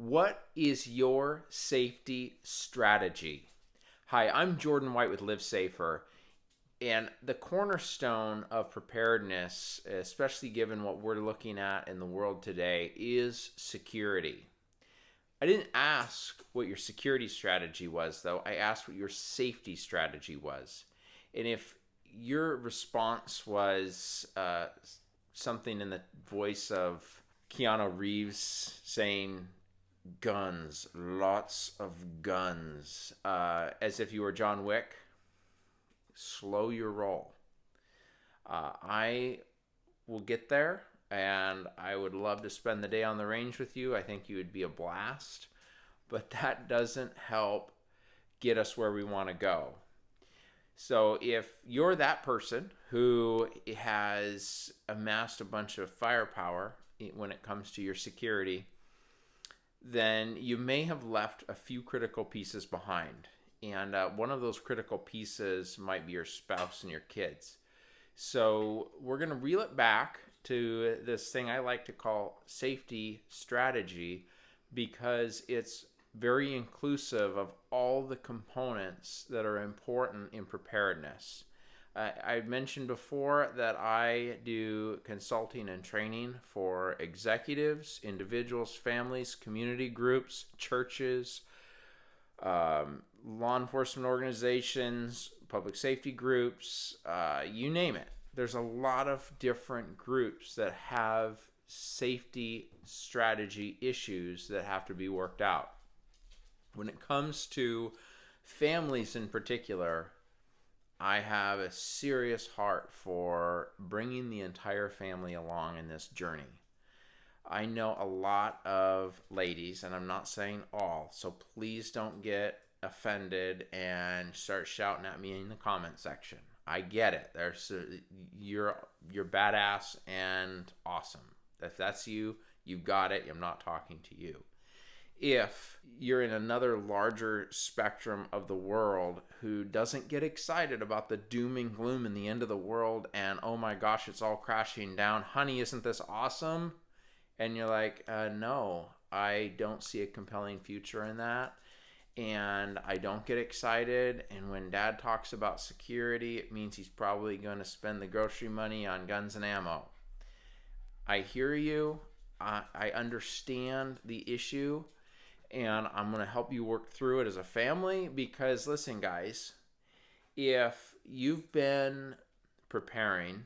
What is your safety strategy? Hi, I'm Jordan White with Live Safer. And the cornerstone of preparedness, especially given what we're looking at in the world today, is security. I didn't ask what your security strategy was, though. I asked what your safety strategy was. And if your response was something in the voice of Keanu Reeves saying, guns, lots of guns, as if you were John Wick, slow your roll. I will get there, and I would love to spend the day on the range with you. I think you would be a blast, but that doesn't help get us where we want to go. So if you're that person who has amassed a bunch of firepower when it comes to your security, then you may have left a few critical pieces behind. And one of those critical pieces might be your spouse and your kids. So we're going to reel it back to this thing I like to call safety strategy, because it's very inclusive of all the components that are important in preparedness. I mentioned before that I do consulting and training for executives, individuals, families, community groups, churches, law enforcement organizations, public safety groups, you name it. There's a lot of different groups that have safety strategy issues that have to be worked out. When it comes to families in particular, I have a serious heart for bringing the entire family along in this journey. I know a lot of ladies, and I'm not saying all, so please don't get offended and start shouting at me in the comment section. I get it. You're badass and awesome. If that's you, you've got it. I'm not talking to you. If you're in another larger spectrum of the world who doesn't get excited about the doom and gloom and the end of the world and, oh my gosh, it's all crashing down, honey, isn't this awesome? And you're like, no, I don't see a compelling future in that. And I don't get excited. And when dad talks about security, it means he's probably going to spend the grocery money on guns and ammo. I hear you. I understand the issue. And I'm going to help you work through it as a family, because listen, guys, if you've been preparing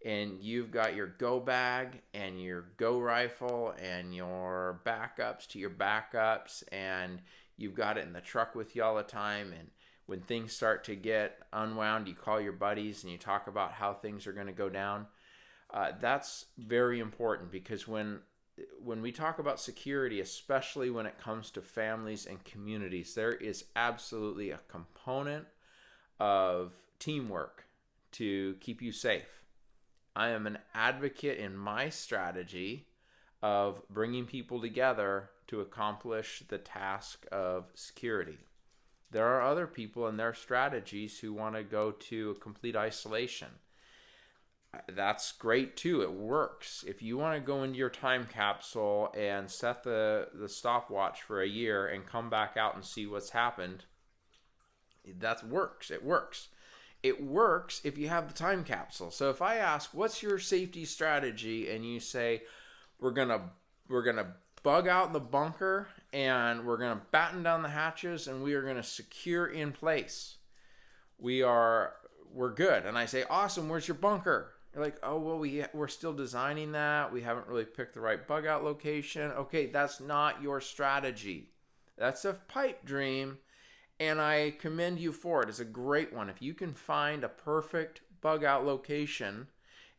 and you've got your go bag and your go rifle and your backups to your backups, and you've got it in the truck with you all the time, and when things start to get unwound, you call your buddies and you talk about how things are going to go down, that's very important, because when we talk about security, especially when it comes to families and communities, there is absolutely a component of teamwork to keep you safe. I am an advocate in my strategy of bringing people together to accomplish the task of security. There are other people in their strategies who want to go to a complete isolation. That's great too. It works. If you want to go into your time capsule and set the stopwatch for a year and come back out and see what's happened, that works. It works. It works if you have the time capsule. So if I ask, what's your safety strategy? And you say, we're gonna bug out the bunker, and we're gonna batten down the hatches, and we are gonna secure in place. We're good. And I say, awesome, where's your bunker? You're like, oh, well, we're still designing that. We haven't really picked the right bug out location. Okay, that's not your strategy. That's a pipe dream, and I commend you for it. It's a great one. If you can find a perfect bug out location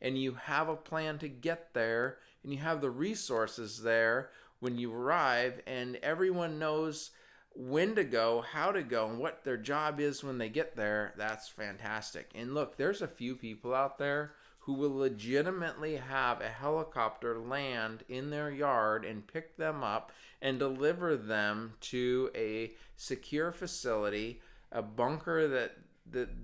and you have a plan to get there and you have the resources there when you arrive, and everyone knows when to go, how to go, and what their job is when they get there, that's fantastic. And look, there's a few people out there who will legitimately have a helicopter land in their yard and pick them up and deliver them to a secure facility, a bunker that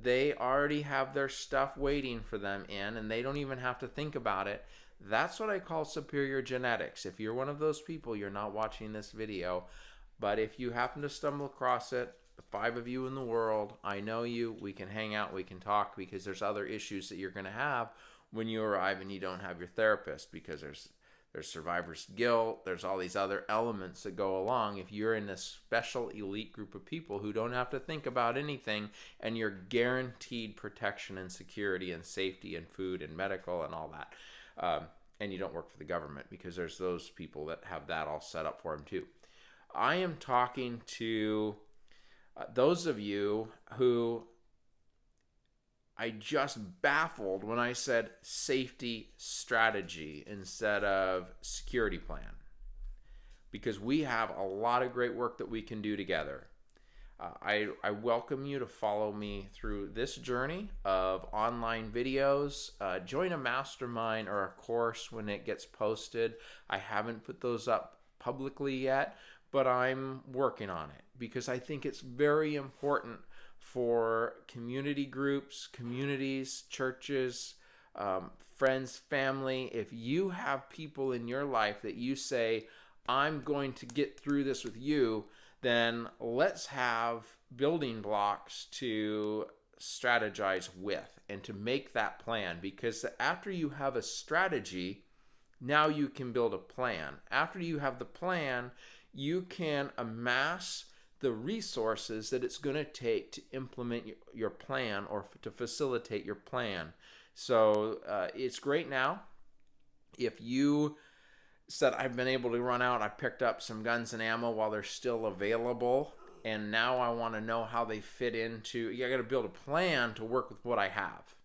they already have their stuff waiting for them in, and they don't even have to think about it. That's what I call superior genetics. If you're one of those people, you're not watching this video. But if you happen to stumble across it, the 5 of you in the world, I know you, we can hang out, we can talk, because there's other issues that you're going to have when you arrive and you don't have your therapist, because there's survivor's guilt, there's all these other elements that go along if you're in a special elite group of people who don't have to think about anything, and you're guaranteed protection and security and safety and food and medical and all that. And you don't work for the government, because there's those people that have that all set up for them too. I am talking to those of you who I just baffled when I said safety strategy instead of security plan, because we have a lot of great work that we can do together. I welcome you to follow me through this journey of online videos. Join a mastermind or a course when it gets posted. I haven't put those up publicly yet, but I'm working on it, because I think it's very important for community groups, communities, churches, friends, family. If you have people in your life that you say, I'm going to get through this with you, then let's have building blocks to strategize with and to make that plan. Because after you have a strategy, now you can build a plan. After you have the plan, you can amass the resources that it's going to take to implement your plan, or to facilitate your plan. So it's great now. If you said, I've been able to run out, I picked up some guns and ammo while they're still available, and now I want to know how they fit into, you got to build a plan to work with what I have.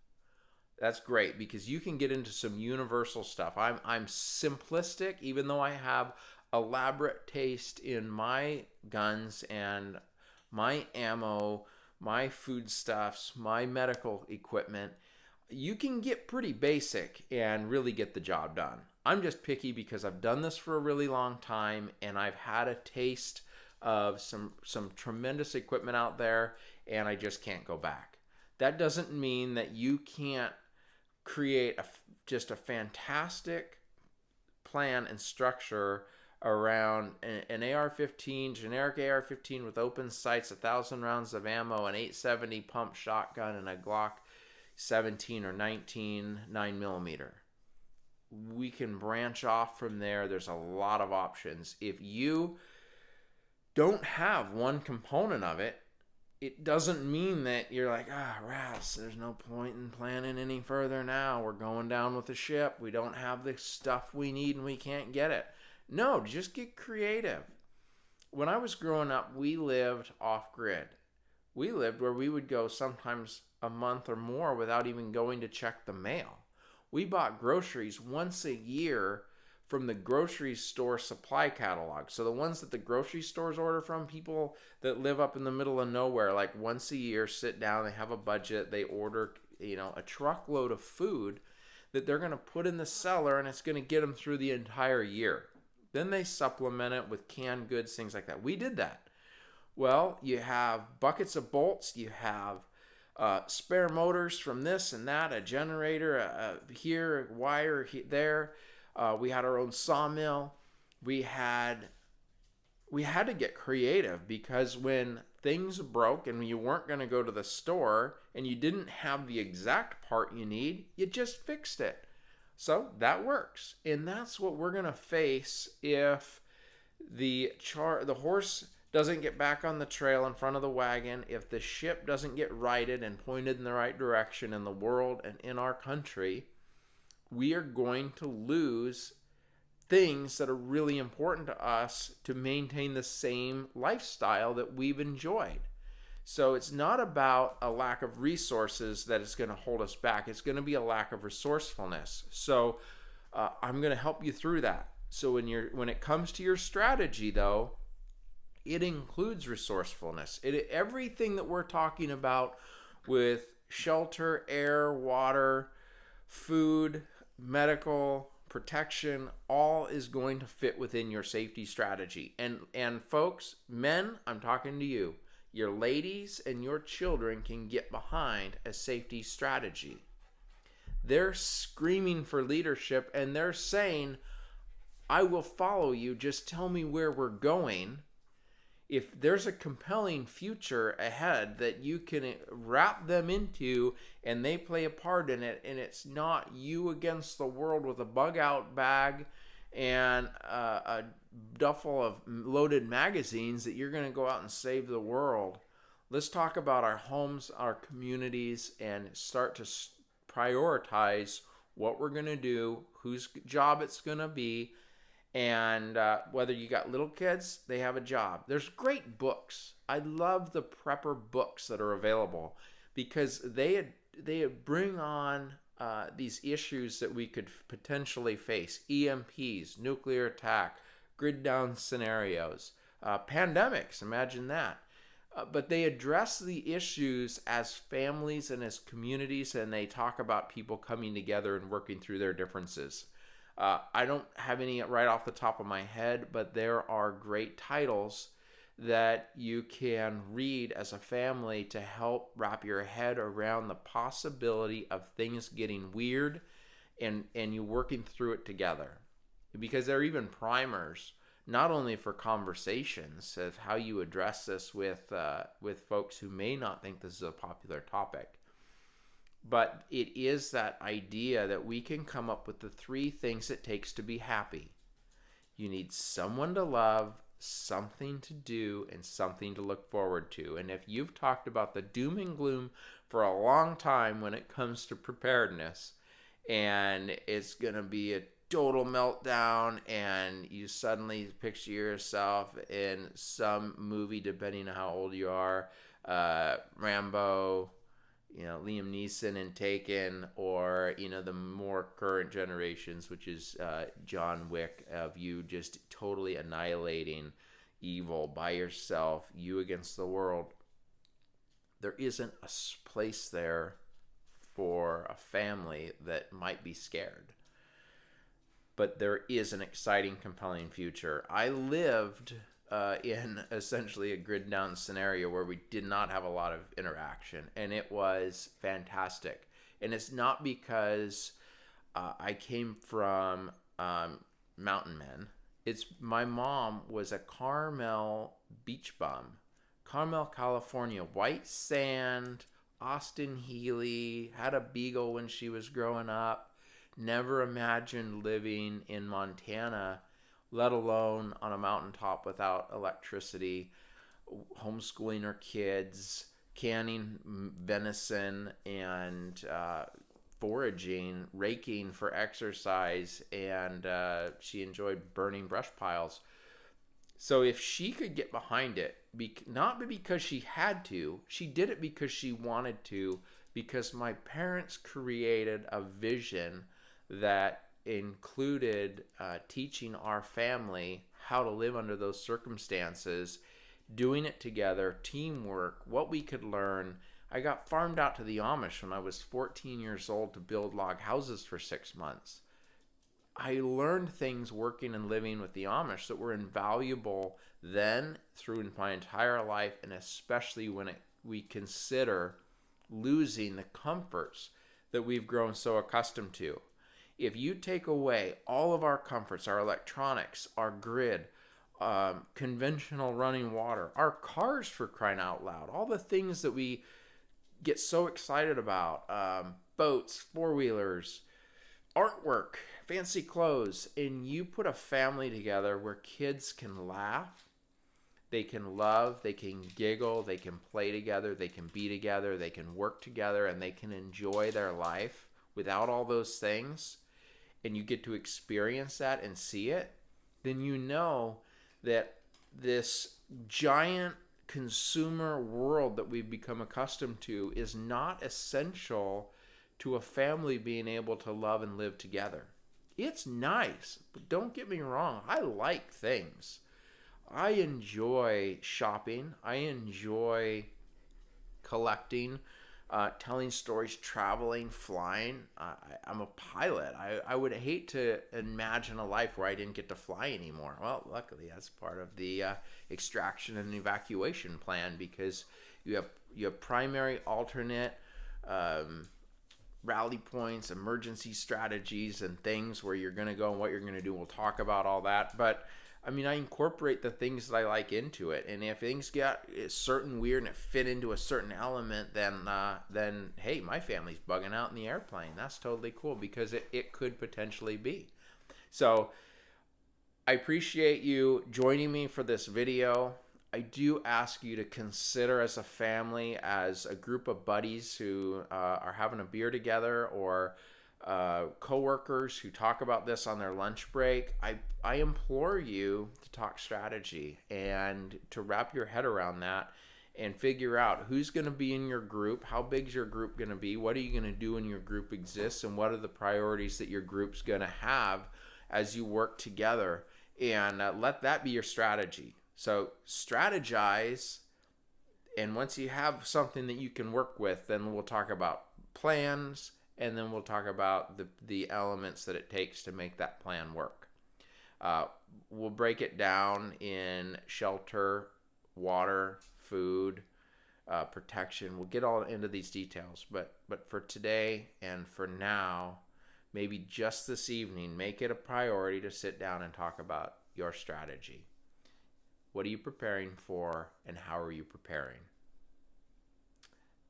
That's great, because you can get into some universal stuff. I'm simplistic, even though I have elaborate taste in my guns and my ammo, my foodstuffs, my medical equipment. You can get pretty basic and really get the job done. I'm just picky because I've done this for a really long time, and I've had a taste of some tremendous equipment out there, and I just can't go back. That doesn't mean that you can't create just a fantastic plan and structure around an AR-15, generic AR-15 with open sights, 1,000 rounds of ammo, an 870 pump shotgun, and a Glock 17 or 19 9mm. We can branch off from there. There's a lot of options. If you don't have one component of it, it doesn't mean that you're like, rats, there's no point in planning any further now. We're going down with the ship. We don't have the stuff we need and we can't get it. No, just get creative. When I was growing up, we lived off-grid. We lived where we would go sometimes a month or more without even going to check the mail. We bought groceries once a year from the grocery store supply catalog. So the ones that the grocery stores order from, people that live up in the middle of nowhere, like once a year, sit down, they have a budget, they order, a truckload of food that they're going to put in the cellar, and it's going to get them through the entire year. Then they supplement it with canned goods, things like that. We did that. Well, you have buckets of bolts, you have spare motors from this and that, a generator here, a wire there. We had our own sawmill. We had to get creative, because when things broke and you weren't going to go to the store and you didn't have the exact part you need, you just fixed it. So that works. And that's what we're going to face if the horse doesn't get back on the trail in front of the wagon, if the ship doesn't get righted and pointed in the right direction in the world and in our country. We are going to lose things that are really important to us to maintain the same lifestyle that we've enjoyed. So it's not about a lack of resources that is going to hold us back. It's going to be a lack of resourcefulness. So I'm going to help you through that. So when it comes to your strategy, though, it includes resourcefulness. Everything that we're talking about with shelter, air, water, food, medical, protection, all is going to fit within your safety strategy. And folks, men, I'm talking to you. Your ladies and your children can get behind a safety strategy. They're screaming for leadership, and they're saying, I will follow you, just tell me where we're going. If there's a compelling future ahead that you can wrap them into and they play a part in it, and it's not you against the world with a bug out bag and a duffel of loaded magazines that you're going to go out and save the world. Let's talk about our homes, our communities, and start to prioritize what we're going to do, whose job it's going to be. And whether you got little kids, they have a job. There's great books. I love the prepper books that are available because they bring on these issues that we could potentially face: EMPs, nuclear attack, grid down scenarios, pandemics. Imagine that. But they address the issues as families and as communities, and they talk about people coming together and working through their differences. I don't have any right off the top of my head, but there are great titles that you can read as a family to help wrap your head around the possibility of things getting weird and you working through it together. Because there are even primers, not only for conversations of how you address this with folks who may not think this is a popular topic, but it is that idea that we can come up with the 3 things it takes to be happy. You need someone to love, something to do, and something to look forward to. And if you've talked about the doom and gloom for a long time when it comes to preparedness, and it's going to be a total meltdown, and you suddenly picture yourself in some movie, depending on how old you are, Rambo, Liam Neeson in Taken, or, the more current generations, which is John Wick, of you just totally annihilating evil by yourself, you against the world. There isn't a place there for a family that might be scared. But there is an exciting, compelling future. I lived in essentially a grid down scenario where we did not have a lot of interaction, and it was fantastic. And it's not because I came from mountain men. It's my mom was a Carmel beach bum. Carmel, California, white sand, Austin Healy, had a beagle when she was growing up. Never imagined living in Montana, let alone on a mountaintop without electricity, homeschooling her kids, canning venison, and foraging, raking for exercise, and she enjoyed burning brush piles. So if she could get behind it, not because she had to, she did it because she wanted to, because my parents created a vision that included teaching our family how to live under those circumstances, doing it together, teamwork, what we could learn. I got farmed out to the Amish when I was 14 years old to build log houses for 6 months. I learned things working and living with the Amish that were invaluable then, through my entire life, and especially when we consider losing the comforts that we've grown so accustomed to. If you take away all of our comforts, our electronics, our grid, conventional running water, our cars, for crying out loud, all the things that we get so excited about, boats, four-wheelers, artwork, fancy clothes, and you put a family together where kids can laugh, they can love, they can giggle, they can play together, they can be together, they can work together, and they can enjoy their life without all those things, and you get to experience that and see it, then you know that this giant consumer world that we've become accustomed to is not essential to a family being able to love and live together. It's nice, but don't get me wrong, I like things. I enjoy shopping. I enjoy collecting, telling stories, traveling, flying. I'm a pilot. I would hate to imagine a life where I didn't get to fly anymore. Well, luckily that's part of the extraction and evacuation plan, because you have primary, alternate, rally points, emergency strategies, and things where you're going to go and what you're going to do. We'll talk about all that. But I mean, I incorporate the things that I like into it. And if things get certain weird and it fit into a certain element, then hey, my family's bugging out in the airplane. That's totally cool because it could potentially be. So I appreciate you joining me for this video. I do ask you to consider as a family, as a group of buddies who are having a beer together, or coworkers who talk about this on their lunch break. I implore you to talk strategy and to wrap your head around that and figure out who's going to be in your group, how big's your group going to be, what are you going to do when your group exists, and what are the priorities that your group's going to have as you work together, and let that be your strategy. So strategize, and once you have something that you can work with, then we'll talk about plans, and then we'll talk about the elements that it takes to make that plan work. We'll break it down in shelter, water, food, protection. We'll get all into these details, but for today and for now, maybe just this evening, make it a priority to sit down and talk about your strategy. What are you preparing for, and how are you preparing?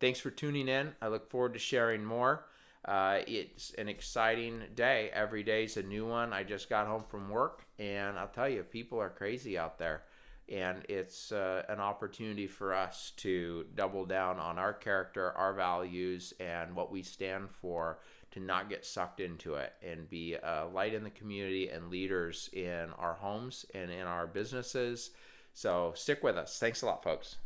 Thanks for tuning in. I look forward to sharing more. It's an exciting day. Every day is a new one. I just got home from work, and I'll tell you, people are crazy out there. And it's an opportunity for us to double down on our character, our values, and what we stand for, to not get sucked into it, and be a light in the community and leaders in our homes and in our businesses. So stick with us. Thanks a lot, folks.